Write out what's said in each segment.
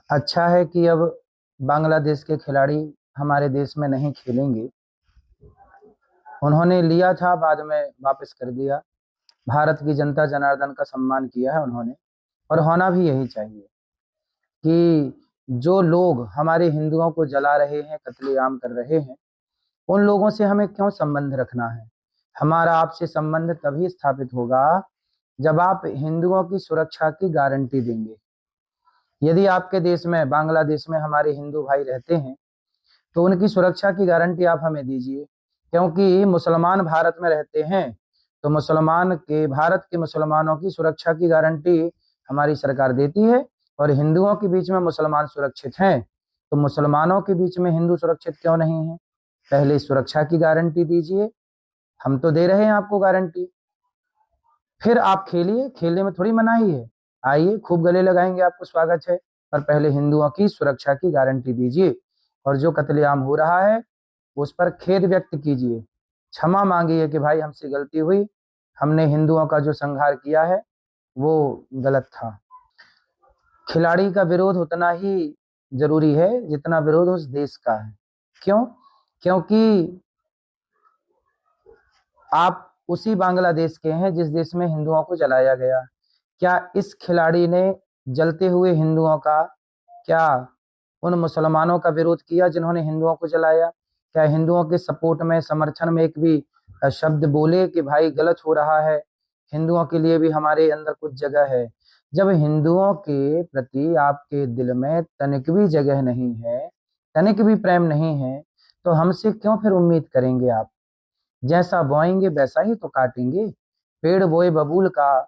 अच्छा है कि अब बांग्लादेश के खिलाड़ी हमारे देश में नहीं खेलेंगे। उन्होंने लिया था, बाद में वापस कर दिया। भारत की जनता जनार्दन का सम्मान किया है उन्होंने, और होना भी यही चाहिए कि जो लोग हमारे हिंदुओं को जला रहे हैं, कत्लेआम कर रहे हैं, उन लोगों से हमें क्यों संबंध रखना है। हमारा आपसे संबंध तभी स्थापित होगा जब आप हिंदुओं की सुरक्षा की गारंटी देंगे। यदि आपके देश में, बांग्लादेश में हमारे हिंदू भाई रहते हैं, तो उनकी सुरक्षा की गारंटी आप हमें दीजिए। क्योंकि मुसलमान भारत में रहते हैं, तो भारत के मुसलमानों की सुरक्षा की गारंटी हमारी सरकार देती है। और हिंदुओं के बीच में मुसलमान सुरक्षित हैं, तो मुसलमानों के बीच में हिंदू सुरक्षित क्यों नहीं है। पहले सुरक्षा की गारंटी दीजिए, हम तो दे रहे हैं आपको गारंटी। फिर आप खेलिए, खेलने में थोड़ी मनाही है। आइए, खूब गले लगाएंगे, आपको स्वागत है। पर पहले हिंदुओं की सुरक्षा की गारंटी दीजिए, और जो कत्लेआम हो रहा है उस पर खेद व्यक्त कीजिए, क्षमा मांगिए कि भाई हमसे गलती हुई, हमने हिंदुओं का जो संहार किया है वो गलत था। खिलाड़ी का विरोध उतना ही जरूरी है जितना विरोध उस देश का है। क्यों? क्योंकि आप उसी बांग्लादेश के हैं जिस देश में हिंदुओं को जलाया गया। क्या इस खिलाड़ी ने जलते हुए हिंदुओं का, क्या उन मुसलमानों का विरोध किया जिन्होंने हिंदुओं को जलाया? क्या हिंदुओं के सपोर्ट में, समर्थन में एक भी शब्द बोले कि भाई गलत हो रहा है, हिंदुओं के लिए भी हमारे अंदर कुछ जगह है? जब हिंदुओं के प्रति आपके दिल में तनिक भी जगह नहीं है, तनिक भी प्रेम नहीं है, तो हमसे क्यों फिर उम्मीद करेंगे आप? जैसा बोएंगे वैसा ही तो काटेंगे। पेड़ बोए बबूल का,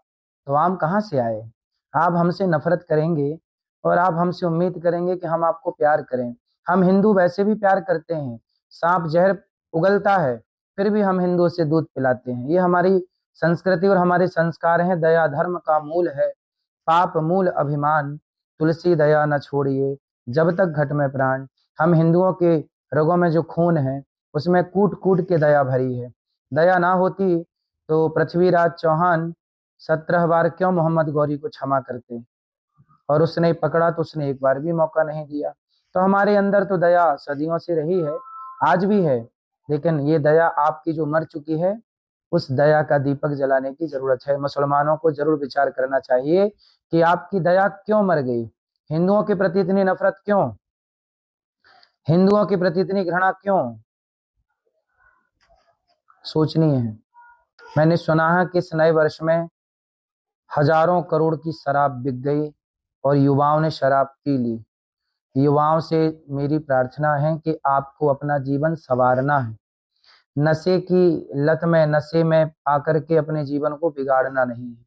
तो आम कहाँ से आए? आप हमसे नफरत करेंगे और आप हमसे उम्मीद करेंगे कि हम आपको प्यार करें। हम हिंदू वैसे भी प्यार करते हैं। सांप जहर उगलता है, फिर भी हम हिंदुओं से दूध पिलाते हैं। ये हमारी संस्कृति और हमारे संस्कार हैं। दया धर्म का मूल है, पाप मूल अभिमान, तुलसी दया न छोड़िए जब तक घट में प्राण। हम हिंदुओं के रगों में जो खून है उसमें कूट कूट के दया भरी है। दया ना होती तो पृथ्वीराज चौहान 17 बार क्यों मोहम्मद गौरी को क्षमा करते, और उसने पकड़ा तो उसने एक बार भी मौका नहीं दिया। तो हमारे अंदर तो दया सदियों से रही है, आज भी है। लेकिन ये दया आपकी जो मर चुकी है, उस दया का दीपक जलाने की जरूरत है। मुसलमानों को जरूर विचार करना चाहिए कि आपकी दया क्यों मर गई। हिंदुओं के प्रति इतनी नफरत क्यों, हिंदुओं के प्रति इतनी घृणा क्यों, सोचनी है। मैंने सुना है कि इस नए वर्ष में हजारों करोड़ की शराब बिक गई और युवाओं ने शराब पी ली। युवाओं से मेरी प्रार्थना है कि आपको अपना जीवन संवारना है। नशे की लत में, नशे में आकर के अपने जीवन को बिगाड़ना नहीं है।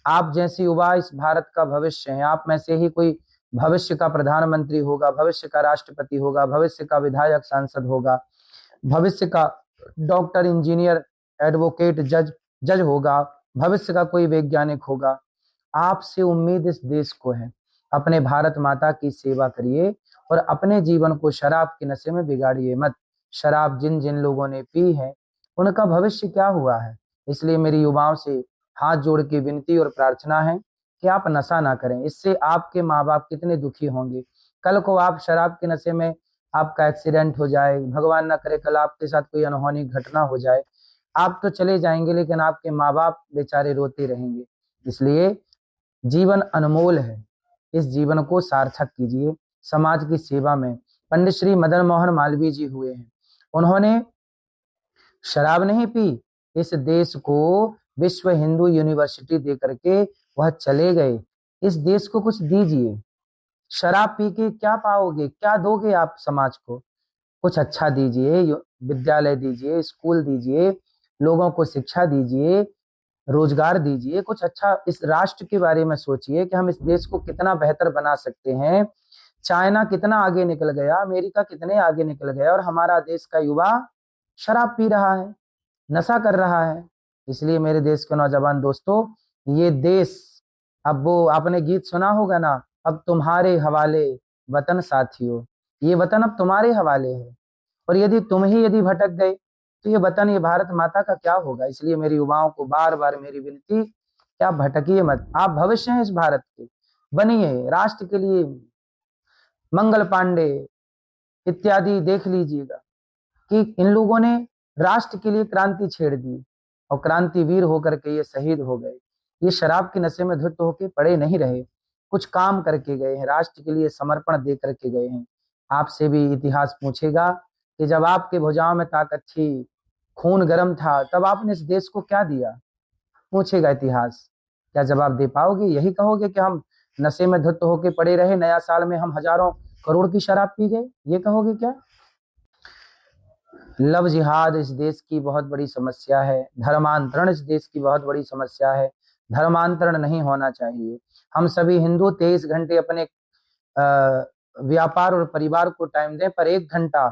आप जैसे युवा इस भारत का भविष्य हैं। आप में से ही कोई भविष्य का प्रधानमंत्री होगा, भविष्य का राष्ट्रपति होगा, भविष्य का विधायक सांसद होगा, भविष्य का डॉक्टर, इंजीनियर, एडवोकेट, जज होगा, भविष्य का कोई वैज्ञानिक होगा। आपसे उम्मीद इस देश को है। अपने भारत माता की सेवा करिए और अपने जीवन को शराब के नशे में बिगाड़िए मत। शराब जिन जिन लोगों ने पी है उनका भविष्य क्या हुआ है। इसलिए मेरी युवाओं से हाथ जोड़ के विनती और प्रार्थना है कि आप नशा ना करें। इससे आपके माँ बाप कितने दुखी होंगे। कल को आप शराब के नशे में, आपका एक्सीडेंट हो जाए, भगवान ना करे कल आपके साथ कोई अनहोनी घटना हो जाए, आप तो चले जाएंगे लेकिन आपके माँ बाप बेचारे रोते रहेंगे। इसलिए जीवन अनमोल है, इस जीवन को सार्थक कीजिए समाज की सेवा में। पंडित श्री मदन मोहन मालवीय जी हुए हैं, उन्होंने शराब नहीं पी, इस देश को विश्व हिंदू यूनिवर्सिटी दे करके वह चले गए। इस देश को कुछ दीजिए। शराब पी के क्या पाओगे, क्या दोगे आप समाज को? कुछ अच्छा दीजिए, विद्यालय दीजिए, स्कूल दीजिए, लोगों को शिक्षा दीजिए, रोजगार दीजिए। कुछ अच्छा इस राष्ट्र के बारे में सोचिए कि हम इस देश को कितना बेहतर बना सकते हैं। चाइना कितना आगे निकल गया, अमेरिका कितने आगे निकल गया, और हमारा देश का युवा शराब पी रहा है, नशा कर रहा है। इसलिए मेरे देश के नौजवान दोस्तों, ये देश, अब वो आपने गीत सुना होगा ना, अब तुम्हारे हवाले वतन साथियों, ये वतन अब तुम्हारे हवाले है। और यदि तुम ही यदि भटक गए तो ये वतन, ये भारत माता का क्या होगा। इसलिए मेरी युवाओं को बार बार मेरी विनती कि आप भटकिए मत। आप भविष्य हैं इस भारत के, बनिए राष्ट्र के लिए, मंगल पांडे इत्यादि देख लीजिएगा कि इन लोगों ने राष्ट्र के लिए क्रांति छेड़ दी और क्रांतिवीर होकर के ये शहीद हो गए। ये शराब के नशे में धुत होके पड़े नहीं रहे, कुछ काम करके गए हैं, राष्ट्र के लिए समर्पण दे करके गए हैं। आपसे भी इतिहास पूछेगा कि जब आपके भुजाओं में ताकत थी, खून गर्म था, तब आपने इस देश को क्या दिया? पूछेगा इतिहास। क्या जवाब दे पाओगे? यही कहोगे कि हम नशे में धुत होके पड़े रहे, नया साल में हम हजारों करोड़ की शराब पी गए, ये कहोगे क्या? लव जिहाद इस देश की बहुत बड़ी समस्या है, धर्मांतरण इस देश की बहुत बड़ी समस्या है। धर्मांतरण नहीं होना चाहिए। हम सभी हिंदू 23 घंटे अपने व्यापार और परिवार को टाइम दें, पर 1 घंटा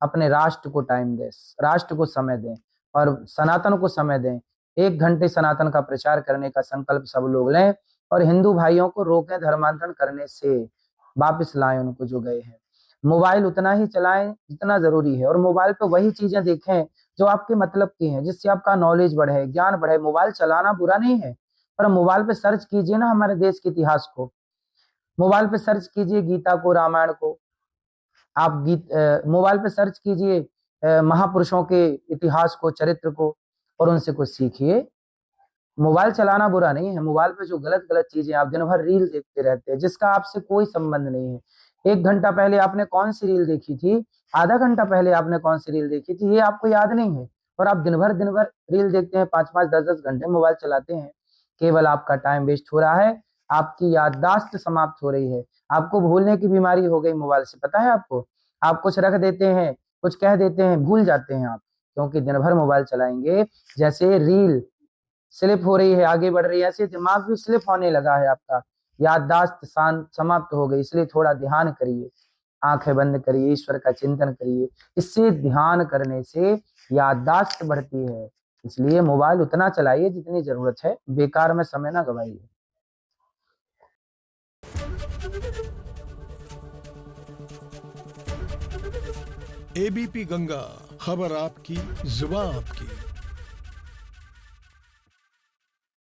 अपने राष्ट्र को टाइम दें, राष्ट्र को समय दें और सनातन को समय दें। 1 घंटे सनातन का प्रचार करने का संकल्प सब लोग लें और हिंदू भाइयों को रोकें धर्मांतरण करने से, वापिस लाएं उनको जो गए हैं। मोबाइल उतना ही चलाएं जितना जरूरी है और मोबाइल पे वही चीजें देखें जो आपके मतलब की हैं, जिससे आपका नॉलेज बढ़े, ज्ञान बढ़े। मोबाइल चलाना बुरा नहीं है, पर मोबाइल पे सर्च कीजिए ना हमारे देश के इतिहास को, मोबाइल पे सर्च कीजिए गीता को, रामायण को, आप मोबाइल पे सर्च कीजिए महापुरुषों के इतिहास को, चरित्र को, और उनसे कुछ सीखिए। मोबाइल चलाना बुरा नहीं है। मोबाइल पे जो गलत गलत चीजें, आप दिन भर रील देखते रहते हैं जिसका आपसे कोई संबंध नहीं है। 1 घंटा पहले आपने कौन सी रील देखी थी, आधा घंटा पहले आपने कौन सी रील देखी थी, ये आपको याद नहीं है। और आप दिन भर रील देखते हैं, 5-5, 10-10 घंटे मोबाइल चलाते हैं। केवल आपका टाइम वेस्ट हो रहा है, आपकी याददाश्त समाप्त हो रही है, आपको भूलने की बीमारी हो गई मोबाइल से। पता है आपको? आप कुछ रख देते हैं, कुछ कह देते हैं, भूल जाते हैं आप, क्योंकि दिन भर मोबाइल चलाएंगे। जैसे रील स्लिप हो रही है, आगे बढ़ रही है, ऐसे दिमाग भी स्लिप होने लगा है आपका, याददाश्त समाप्त हो गई। इसलिए थोड़ा ध्यान करिए, आंखें बंद करिए, ईश्वर का चिंतन करिए। इससे ध्यान करने से याददाश्त बढ़ती है। इसलिए मोबाइल उतना चलाइए जितनी जरूरत है, बेकार में समय ना गवाइए। एबीपी गंगा, खबर आपकी, जुबान आपकी।